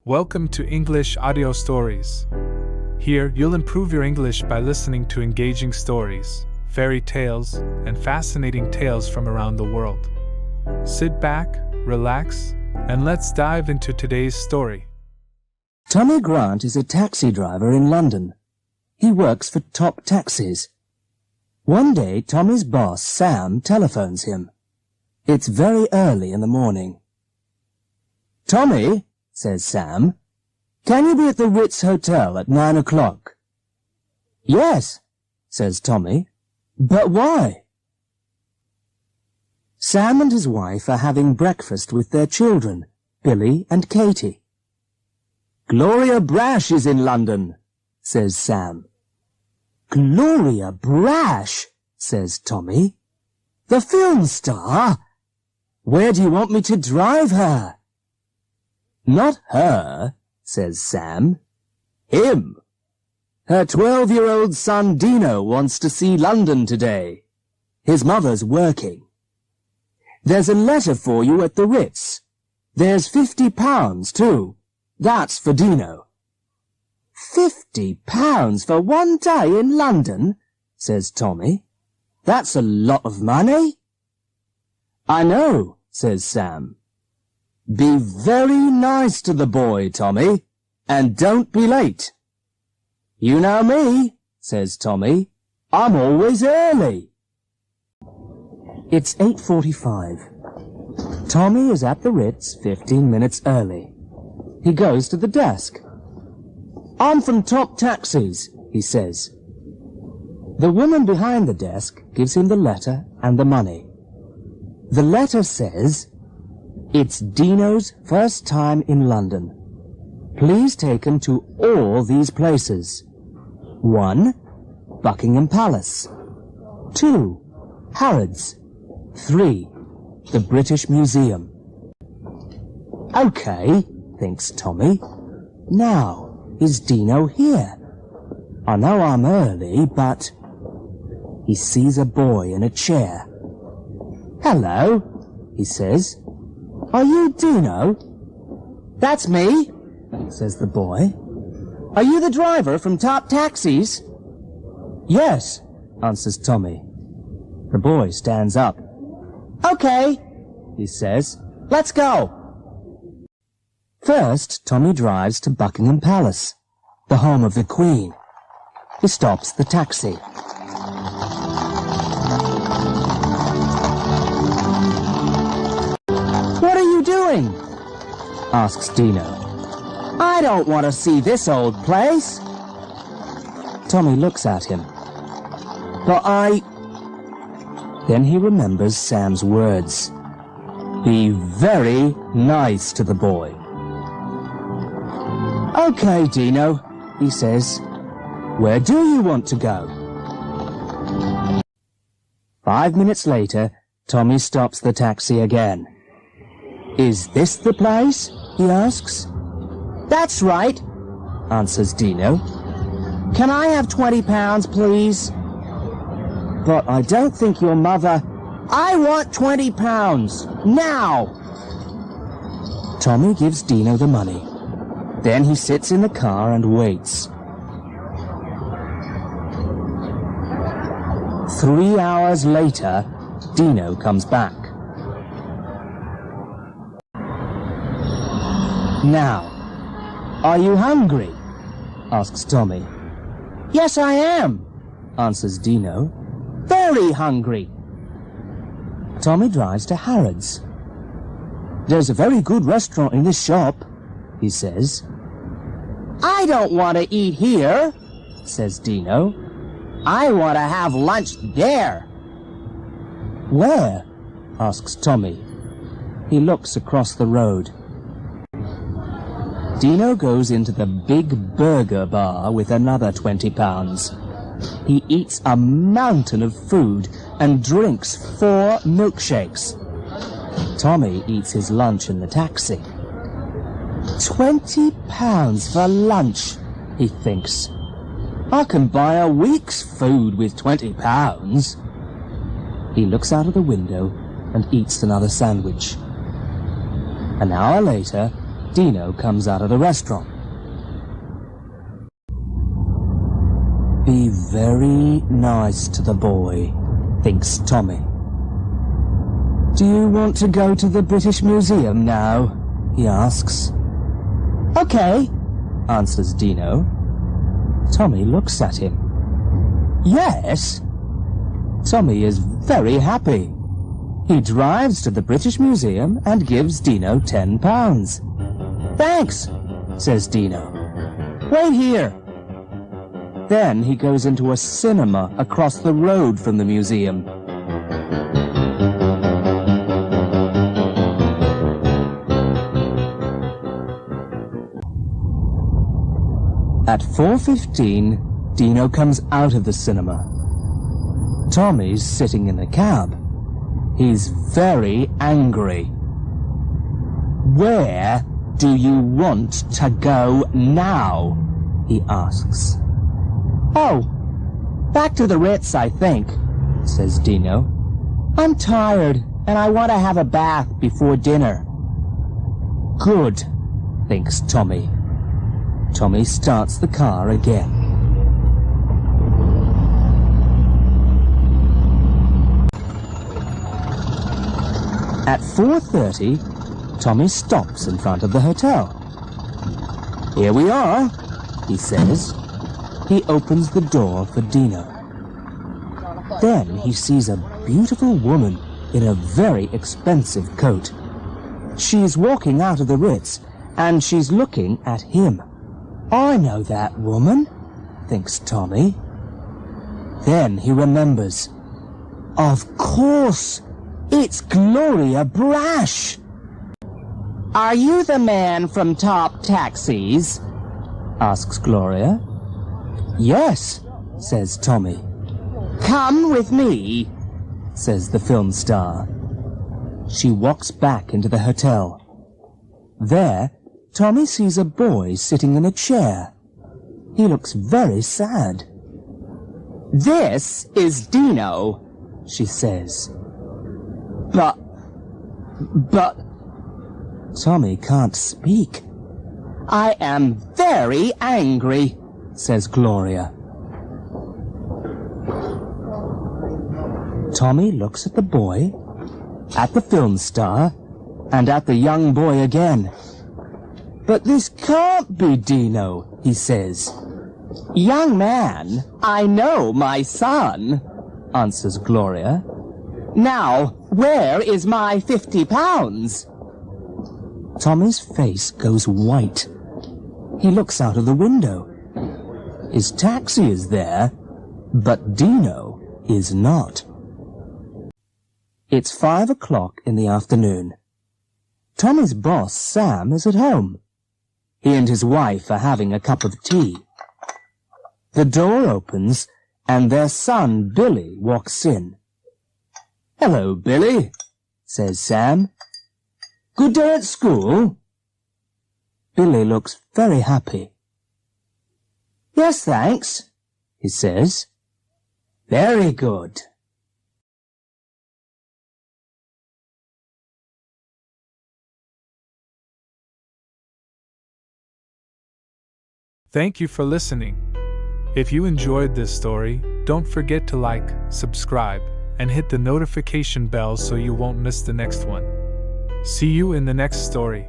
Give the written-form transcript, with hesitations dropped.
Welcome to English Audio Stories. Here, you'll improve your English by listening to engaging stories, fairy tales, and fascinating tales from around the world. Sit back, relax, and let's dive into today's story. Tommy Grant is a taxi driver in London. He works for Top Taxis. One day, Tommy's boss, Sam, telephones him. It's very early in the morning. "Tommy," says Sam, "can you be at the Ritz Hotel at 9 o'clock? "Yes," says Tommy. "But why?" Sam and his wife are having breakfast with their children, Billy and Katie. "Gloria Brash is in London," says Sam. "Gloria Brash," says Tommy. "The film star? Where do you want me to drive her?" "Not her," says Sam. "Him. Her 12-year-old son Dino wants to see London today. His mother's working. There's a letter for you at the Ritz. There's £50 too. That's for Dino." £50 for one day in London, says Tommy. "That's a lot of money." "I know," says Sam. "Be very nice to the boy, Tommy, and don't be late." "You know me," says Tommy. "I'm always early." It's 8:45. Tommy is at the Ritz 15 minutes early. He goes to the desk. "I'm from Top Taxis," he says. The woman behind the desk gives him the letter and the money. The letter says, "It's Dino's first time in London. Please take him to all these places. 1. Buckingham Palace. 2. Harrods. 3. The British Museum." "Okay," thinks Tommy. "Now, is Dino here? I know I'm early, but..." He sees a boy in a chair. "Hello," he says. "Are you Dino?" "That's me," says the boy. "Are you the driver from Top Taxis?" "Yes," answers Tommy. The boy stands up. "Okay," he says. "Let's go." First, Tommy drives to Buckingham Palace, the home of the Queen. He stops the taxi. "What are you doing?" asks Dino. "I don't want to see this old place." Tommy looks at him. "But Then he remembers Sam's words. Be very nice to the boy. "Okay, Dino," he says. "Where do you want to go?" 5 minutes later, Tommy stops the taxi again. "Is this the place?" he asks. "That's right," answers Dino. "Can I have £20, please?" "But I don't think your mother..." "I want £20, now!" Tommy gives Dino the money. Then he sits in the car and waits. 3 hours later, Dino comes back. "Now, are you hungry?" asks Tommy. "Yes, I am," answers Dino. "Very hungry." Tommy drives to Harrods. "There's a very good restaurant in this shop," he says. "I don't want to eat here," says Dino. "I want to have lunch there." "Where?" asks Tommy. He looks across the road. Dino goes into the Big Burger Bar with another £20. He eats a mountain of food and drinks 4 milkshakes. Tommy eats his lunch in the taxi. £20 for lunch, he thinks. I can buy a week's food with £20. He looks out of the window and eats another sandwich. An hour later, Dino comes out of the restaurant. Be very nice to the boy, thinks Tommy. Do you want to go to the British Museum now? He asks. Okay, answers Dino. Tommy looks at him. Yes. Tommy is very happy. He drives to the British Museum and gives Dino £10. Thanks, says Dino. Wait here. Then he goes into a cinema across the road from the museum. At 4:15, Dino comes out of the cinema. Tommy's sitting in the cab. He's very angry. Where do you want to go now? He asks. Oh, back to the Ritz, I think, says Dino. I'm tired and I want to have a bath before dinner. Good, thinks Tommy. Tommy starts the car again. At 4:30, Tommy stops in front of the hotel. Here we are, he says. He opens the door for Dino. Then he sees a beautiful woman in a very expensive coat. She's walking out of the Ritz, and she's looking at him. I know that woman, thinks Tommy. Then he remembers. Of course, it's Gloria Brash. Are you the man from Top Taxis? Asks Gloria. Yes, says Tommy. Come with me, says the film star. She walks back into the hotel. There, Tommy sees a boy sitting in a chair. He looks very sad. This is Dino, she says. But... Tommy can't speak. I am very angry, says Gloria. Tommy looks at the boy, at the film star, and at the young boy again. But this can't be Dino, he says. Young man, I know my son, answers Gloria. Now, where is my £50? Tommy's face goes white. He looks out of the window. His taxi is there, but Dino is not. It's 5 o'clock in the afternoon. Tommy's boss, Sam, is at home. He and his wife are having a cup of tea. The door opens, and their son, Billy, walks in. Hello, Billy, says Sam. Good day at school? Billy looks very happy. Yes, thanks, he says. Very good. Thank you for listening. If you enjoyed this story, don't forget to like, subscribe, and hit the notification bell so you won't miss the next one. See you in the next story.